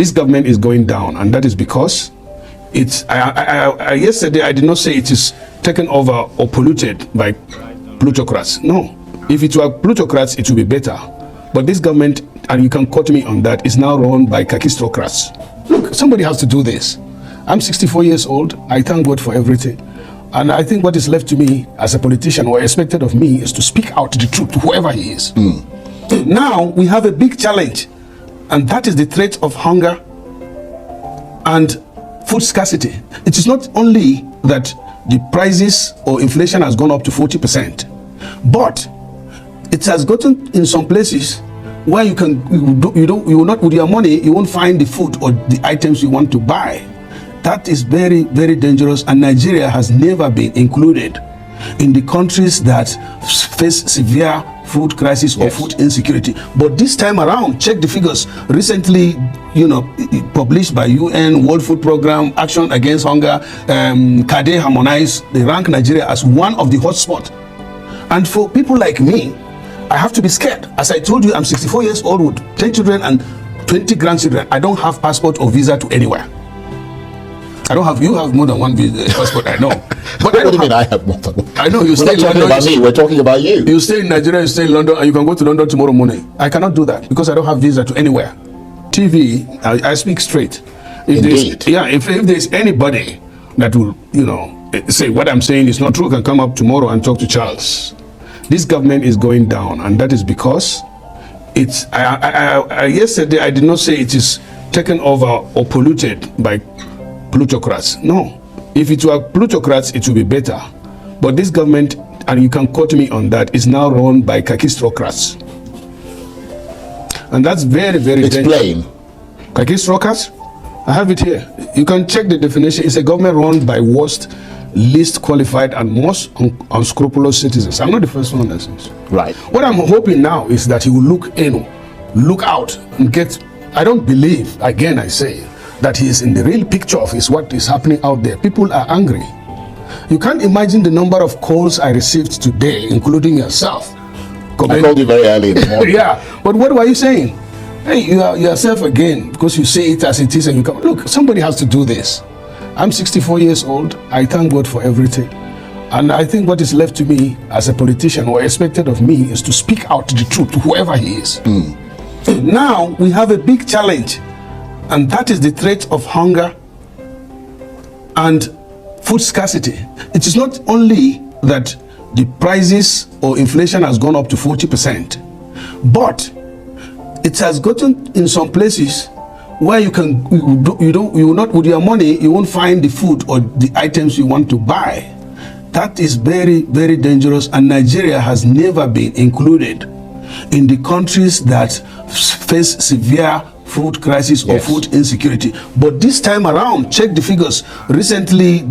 this government is going down, and that is because it's. Yesterday I did not say it is taken over or polluted by plutocrats. No, if it were plutocrats, it would be better. But this government, and you can quote me on that, is now run by kakistocrats. Look, somebody has to do this. I'm 64 years old. I thank God for everything. And I think what is left to me as a politician, or expected of me, is to speak out the truth to whoever he is. Now we have a big challenge, and that is the threat of hunger and food scarcity. It is not only that the prices or inflation has gone up to 40%, but it has gotten in some places where you will not, with your money, you won't find the food or the items you want to buy. That is very, very dangerous, and Nigeria has never been included in the countries that face severe food crisis or food insecurity. But this time around, check the figures. Recently, published by UN, World Food Program, Action Against Hunger, CADE Harmonize, they rank Nigeria as one of the hotspots. And for people like me, I have to be scared. As I told you, I'm 64 years old with 10 children and 20 grandchildren. I don't have passport or visa to anywhere. You have more than one passport, I know. But what do you mean I have more than one? I know you stay in London. We're not talking about me, we're talking about you. You stay in Nigeria, you stay in London, and you can go to London tomorrow morning. I cannot do that because I don't have visa to anywhere. TV, I speak straight. If there's anybody that will, say what I'm saying is not true, can come up tomorrow and talk to Charles. This government is going down, and that is because it's. Yesterday I did not say it is taken over or polluted by plutocrats. No, if it were plutocrats, it would be better. But this government, and you can quote me on that, is now run by kakistocrats, and that's very, very dangerous. Kakistocrats, I have it here. You can check the definition. It's a government run by worst, least qualified, and most unscrupulous citizens. I'm not the first one that says. Right. What I'm hoping now is that he will look out and get. I don't believe, again I say, that he is in the real picture of what is happening out there. People are angry. You can't imagine the number of calls I received today, including yourself. I called you very early in the morning. Yeah, but what were you saying? Hey, you are yourself again, because you say it as it is, and you come. Look, somebody has to do this. I'm 64 years old. I thank God for everything. And I think what is left to me as a politician, or expected of me, is to speak out the truth to whoever he is. Now we have a big challenge, and that is the threat of hunger and food scarcity. It is not only that the prices or inflation has gone up to 40%, but it has gotten in some places where you will not, with your money, you won't find the food or the items you want to buy. That is very, very dangerous, and Nigeria has never been included in the countries that face severe food crisis or food insecurity. But this time around, check the figures. Recently,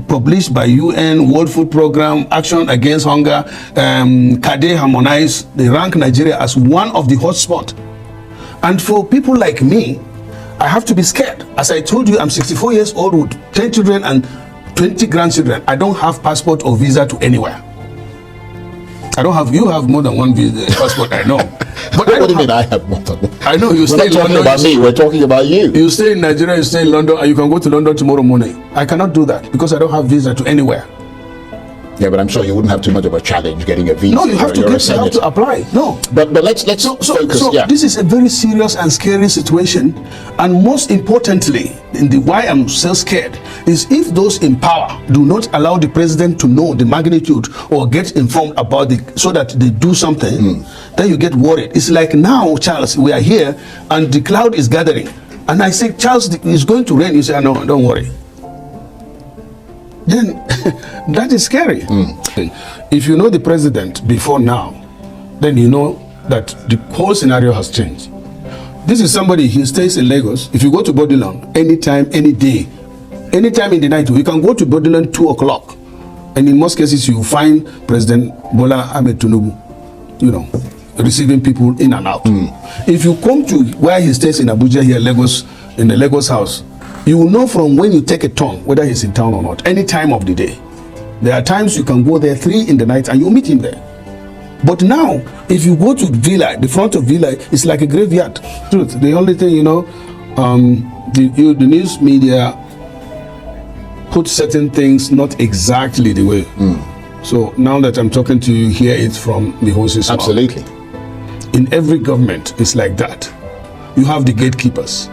published by UN, World Food Program, Action Against Hunger, CADE Harmonize, they rank Nigeria as one of the hotspots. And for people like me, I have to be scared. As I told you, I'm 64 years old with 10 children and 20 grandchildren. I don't have passport or visa to anywhere. You have more than one passport, I know. But what do you mean I have more than one? I know you stay in London. We're not talking about me, we're talking about you. You stay in Nigeria, you stay in London, and you can go to London tomorrow morning. I cannot do that because I don't have visa to anywhere. Yeah, but I'm sure you wouldn't have too much of a challenge getting a visa. No, you have to apply. No. But let's focus. So this is a very serious and scary situation, and most importantly, why I'm so scared is if those in power do not allow the president to know the magnitude or get informed about so that they do something, then you get worried. It's like now, Charles, we are here and the cloud is gathering, and I say, Charles, it's going to rain. You say, no, don't worry. Then that is scary. If you know the president before now, then you know that the whole scenario has changed. This is somebody, he stays in Lagos. If you go to Bodilon, anytime, any day, anytime in the night, you can go to Bodilon 2 o'clock. And in most cases, you find President Bola Ahmed Tinubu, receiving people in and out. If you come to where he stays in Abuja here, Lagos, in the Lagos house, you will know from when you take a turn whether he's in town or not, any time of the day. There are times you can go there 3 in the night and you'll meet him there. But now, if you go to Villa, the front of Villa is like a graveyard. Truth, the only thing, the news media put certain things not exactly the way. So now that I'm talking to you, hear it from the horse's mouth. Absolutely. In every government, it's like that. You have the gatekeepers.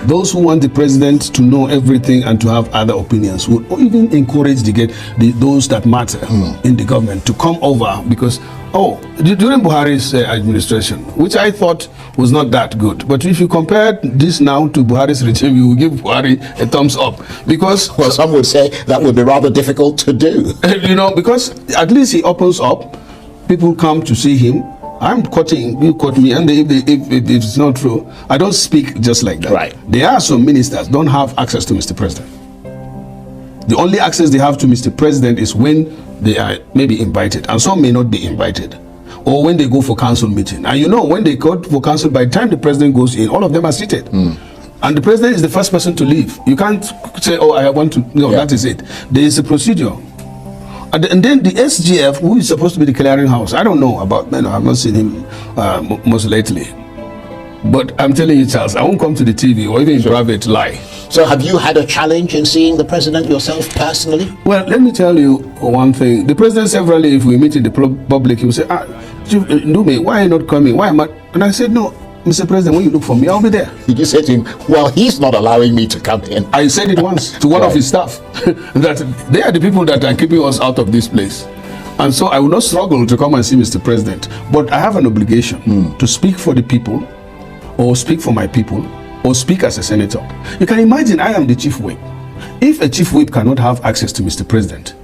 Those who want the president to know everything and to have other opinions would even encourage those that matter in the government to come over, because during Buhari's administration, which I thought was not that good, but if you compare this now to Buhari's regime, you will give Buhari a thumbs up, because some would say that would be rather difficult to do. Because at least he opens up, people come to see him. I'm quoting, you quote me, and if it's not true, I don't speak just like that. Right. There are some ministers don't have access to Mr. President. The only access they have to Mr. President is when they are maybe invited, and some may not be invited, or when they go for council meeting. And when they go for council, by the time the president goes in, all of them are seated. And the president is the first person to leave. You can't say, I want to, that is it. There is a procedure. And then the SGF, who is supposed to be the clearinghouse, I don't know about, I've not seen him most lately. But I'm telling you, Charles, I won't come to the TV or even in private lie. So have you had a challenge in seeing the president yourself personally? Well, let me tell you one thing. The president severally, if we meet in the public, he will say, Ndume, why are you not coming? Why am I? And I said, no, Mr. President, when you look for me, I'll be there. Did you say to him, well, he's not allowing me to come in? I said it once to one of his staff, that they are the people that are keeping us out of this place. And so I will not struggle to come and see Mr. President. But I have an obligation to speak for the people, or speak for my people, or speak as a senator. You can imagine I am the chief whip. If a chief whip cannot have access to Mr. President,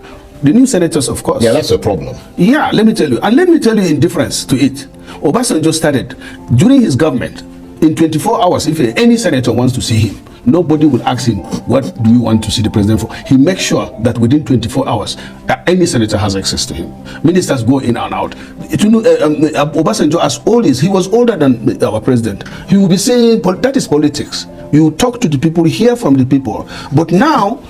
the new senators, of course. Yeah, that's a problem. Yeah, let me tell you. And let me tell you in difference to it. Obasanjo started, during his government, in 24 hours, if any senator wants to see him, nobody will ask him, what do you want to see the president for? He makes sure that within 24 hours, any senator has access to him. Ministers go in and out. Obasanjo, as old as he was, older than our president, he will be saying, that is politics. You talk to the people, hear from the people. But now,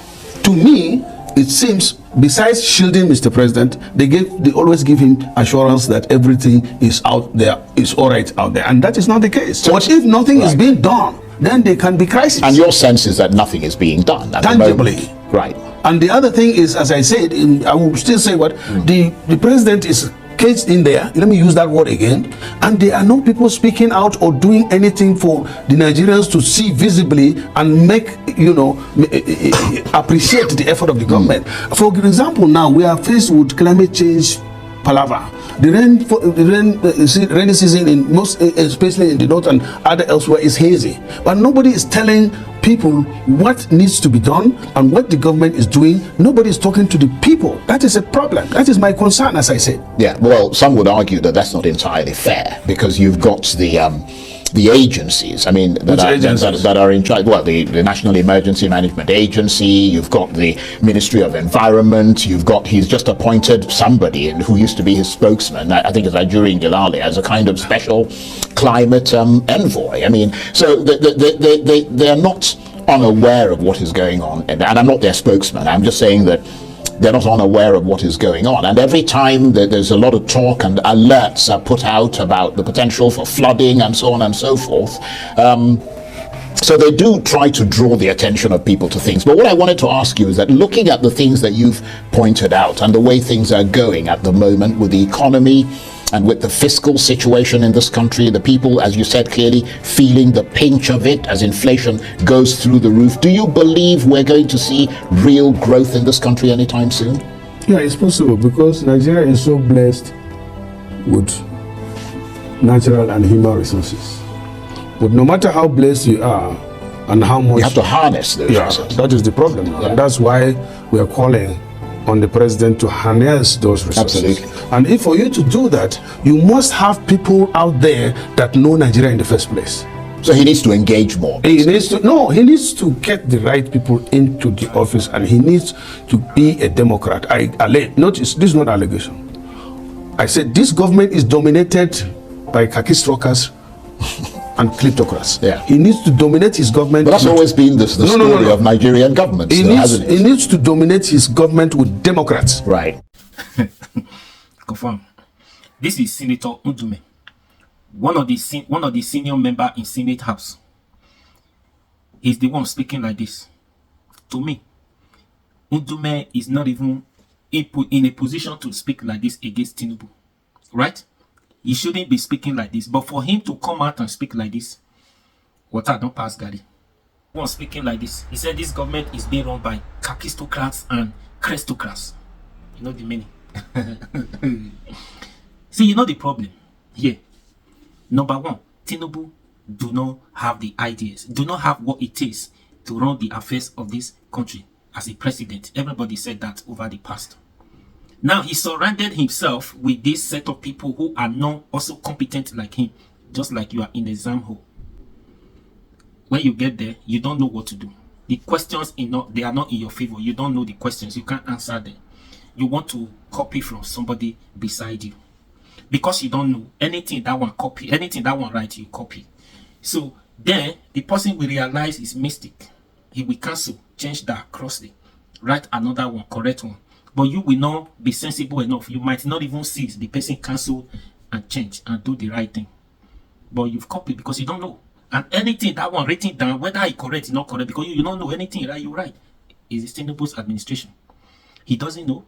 to me, it seems, besides shielding Mr. President, they always give him assurance that everything is out there, is all right out there. And that is not the case. But if nothing is being done, then there can be crisis. And your sense is that nothing is being done at tangibly. The moment. Right. And the other thing is, as I said, I will still say what the president is caged in there. Let me use that word again. And there are no people speaking out or doing anything for the Nigerians to see visibly and make, appreciate the effort of the government. For example, now we are faced with climate change palaver. The rainy season in especially in the north and other elsewhere, is hazy, but nobody is telling people what needs to be done and what the government is doing. Nobody is talking to the people. That is a problem. That is my concern, as I said. Yeah, well, some would argue that that's not entirely fair, because you've got the agencies, that are in charge. Well, the National Emergency Management Agency, you've got the Ministry of Environment, he's just appointed somebody who used to be his spokesman, I think it's Nigerian Gilali, as a kind of special climate envoy. So they're not unaware of what is going on, and I'm not their spokesman. I'm just saying that they're not unaware of what is going on. And every time that there's a lot of talk and alerts are put out about the potential for flooding and so on and so forth, so they do try to draw the attention of people to things. But what I wanted to ask you is that, looking at the things that you've pointed out and the way things are going at the moment with the economy and with the fiscal situation in this country, the people, as you said clearly, feeling the pinch of it as inflation goes through the roof, do you believe we're going to see real growth in this country anytime soon? Yeah, it's possible, because Nigeria is so blessed with natural and human resources. But no matter how blessed you are and how much... You have to harness those resources. That is the problem. Yeah. And that's why we are calling on the president to harness those resources. Absolutely. And if for you to do that, you must have people out there that know Nigeria in the first place. So he needs to engage more. He needs to get the right people into the office, and he needs to be a Democrat. Notice, this is not allegation. I said this government is dominated by khaki strokers and kleptocrats. Yeah. He needs to dominate his government. But that's always been the story of Nigerian governments, hasn't it? He needs to dominate his government with Democrats. Right. Confirm. This is Senator Ndume, one of the senior member in Senate House. He's the one speaking like this. To me, Ndume is not even in a position to speak like this against Tinubu. Right? He shouldn't be speaking like this. But for him to come out and speak like this, water don't pass Gary. One speaking like this. He said this government is being run by kakistocrats and crestocrats. You know the meaning. See, you know the problem here. Number one, Tinubu do not have the ideas, do not have what it takes to run the affairs of this country as a president. Everybody said that over the past. Now he surrounded himself with this set of people who are not also competent like him, just like you are in the exam hall. When you get there, you don't know what to do. The questions they are not in your favor. You don't know the questions. You can't answer them. You want to copy from somebody beside you. Because you don't know anything that one copy, anything that one write, you copy. So then the person will realize his mistake. He will cancel, change that, cross it, write another one, correct one. But you will not be sensible enough. You might not even see the person cancel and change and do the right thing. But you've copied because you don't know. And anything that one written down, whether it's correct or not correct, because you don't know anything, right? You write. Is Tinubu's administration. He doesn't know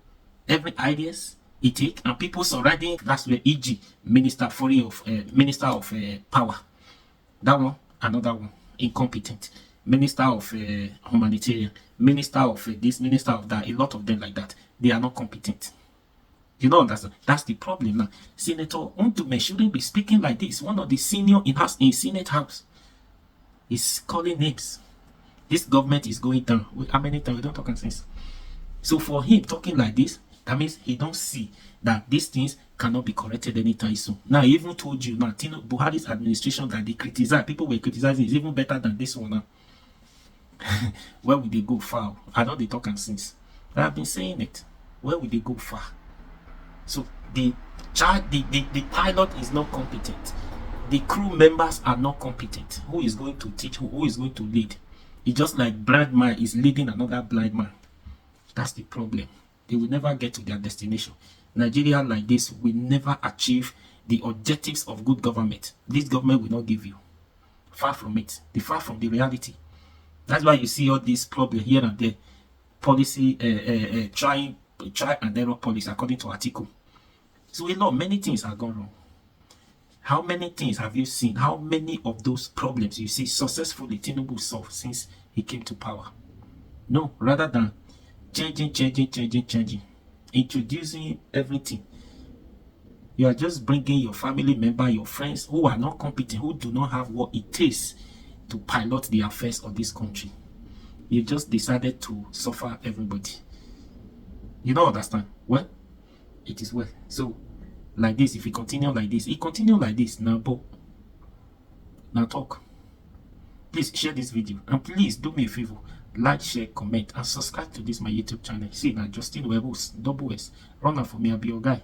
every ideas he take, and people surrounding. That's where EG, Minister of Power. That one, another one, incompetent. Minister of Humanitarian, Minister of this, Minister of that. A lot of them like that. They are not competent. You know, that's the problem now. Senator Ndume shouldn't be speaking like this. One of the senior in Senate House is calling names. This government is going down. How many times we don't talk sense? So for him talking like this, that means he don't see that these things cannot be corrected anytime soon. Now, I even told you now, Buhari's administration that they criticize, people were criticizing is even better than this one now. Where would they go far? I know they talk since. I have been saying it. Where would they go far? So the pilot is not competent. The crew members are not competent. Who is going to teach who? Who is going to lead? It's just like blind man is leading another blind man. That's the problem. They will never get to their destination. Nigeria like this will never achieve the objectives of good government. This government will not give you. Far from it. Far from the reality. That's why you see all these problems here and there. Policy, try and error policy according to article. So many things have gone wrong. How many things have you seen? How many of those problems you see successfully Tinubu solved since he came to power? No, rather than changing, introducing everything. You are just bringing your family member, your friends who are not competent, who do not have what it takes to pilot the affairs of this country. You just decided to suffer everybody. You don't understand? Well, it is well. So, like this, if you continue like this, now, but now talk. Please share this video and please do me a favor. Like, share, comment, and subscribe to this my YouTube channel. See now, Justin Webus, double S. Run out for me, I'll be your guy.